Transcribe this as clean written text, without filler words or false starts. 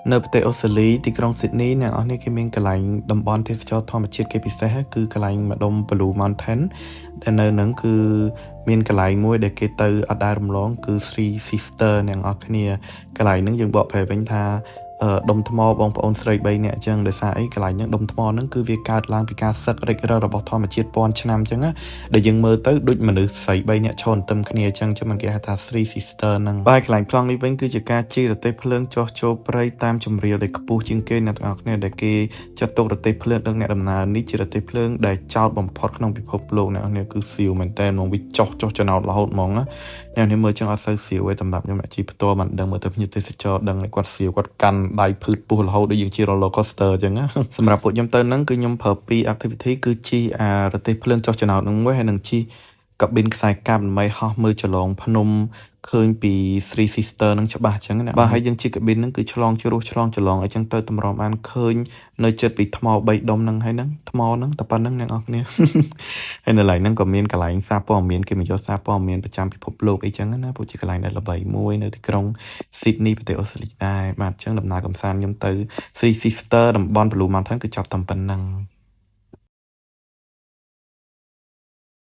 នៅប្រទេសអូស្ត្រាលីទីក្រុង Sydney អ្នកនរគ្នាគេមានកន្លែងតំបន់ទេសចរណ៍ធម្មជាតិគេពិសេសគឺកន្លែងម្ដុំ Blue Mountain ដែលនៅហ្នឹងគឺមានកន្លែងមួយដែលគេទៅអត់ដែលរំលងគឺ Three Sister អ្នកនរគ្នាកន្លែងហ្នឹងយើងបកប្រែវិញថាដុំថ្មបងប្អូនស្រី3នាក់អញ្ចឹងដោយសារអីកន្លែងហ្នឹងដុំថ្មហ្នឹងគឺវាកើតឡើងពីការសឹករិចរឹលរបស់ធម្មជាតិពាន់ឆ្នាំអញ្ចឹងណាដែលយើងមើលទៅដូចមនុស្សស្រី3នាក់ឈរទន្ទឹមគ្នាអញ្ចឹងមិនគេហៅថា Three Sister ហ្នឹងហើយកន្លែងប្លង់នេះវិញគឺជាការជិះរទេះភ្លើងចុះចូលព្រៃតាមជម្រាលដែលខ្ពស់ជាងគេអ្នកទាំងអស់គ្នាដែលគេចាត់ទុករទេះភ្លើងដឹកអ្នកដំណើរនេះជារទេះភ្លើងដែលចោតបំផុតក្នុងពិភពលោកអ្នកនេះគឺសៀវមែនតើមកវាចុះចំណោតរហូតហ្មងណាអ្នកនេះមើលចឹងអត់សូវសៀវទេសម្រាប់ខ្ញុំអ្នកជិះផ្ទាល់មិនដឹងមើលទៅភ្ញៀវទេសចរដឹងគាត់សៀវគាត់កាន់ដៃភឺតពោះរហូតដូចយើងជិះ roller coaster អញ្ចឹងណាសម្រាប់ពួកខ្ញុំទៅហ្នឹងគឺខ្ញុំប្រើពីរ activity គឺជិះរទេះភ្លើងចុះចំណោតហ្នឹងមួយហើយនឹងជិះកាប៊ីនខ្សែកាបដើម្បីហោះមើលចលងភ្នំឃើញពី Three Sister ហ្នឹងច្បាស់អញ្ចឹងណាបាទហើយយើងជិះកាប៊ីនហ្នឹងគឺឆ្លងជ្រោះឆ្លងចលងអញ្ចឹងទៅតម្រាំបានឃើញនៅចិត្តពីថ្ម3ដុំហ្នឹងហើយហ្នឹងថ្មហ្នឹងតែប៉ុណ្្នឹងអ្នកនរគ្នាហើយនៅកន្លែងហ្នឹងក៏មានកន្លែងសារព័ត៌មានគេមកយកសារព័ត៌មានប្រចាំពិភពលោកអីចឹងណាព្រោះជាកន្លែងដែលល្បីមួយនៅទីក្រុង Sydney ប្រទេសអូស្ត្រាលីដែរបាទអញ្ចឹងដំណើរកម្សាន្តខ្ញុំទៅ Three Sister តំបន់ Blue Mountain គឺចប់តែប៉ុណ្្នឹង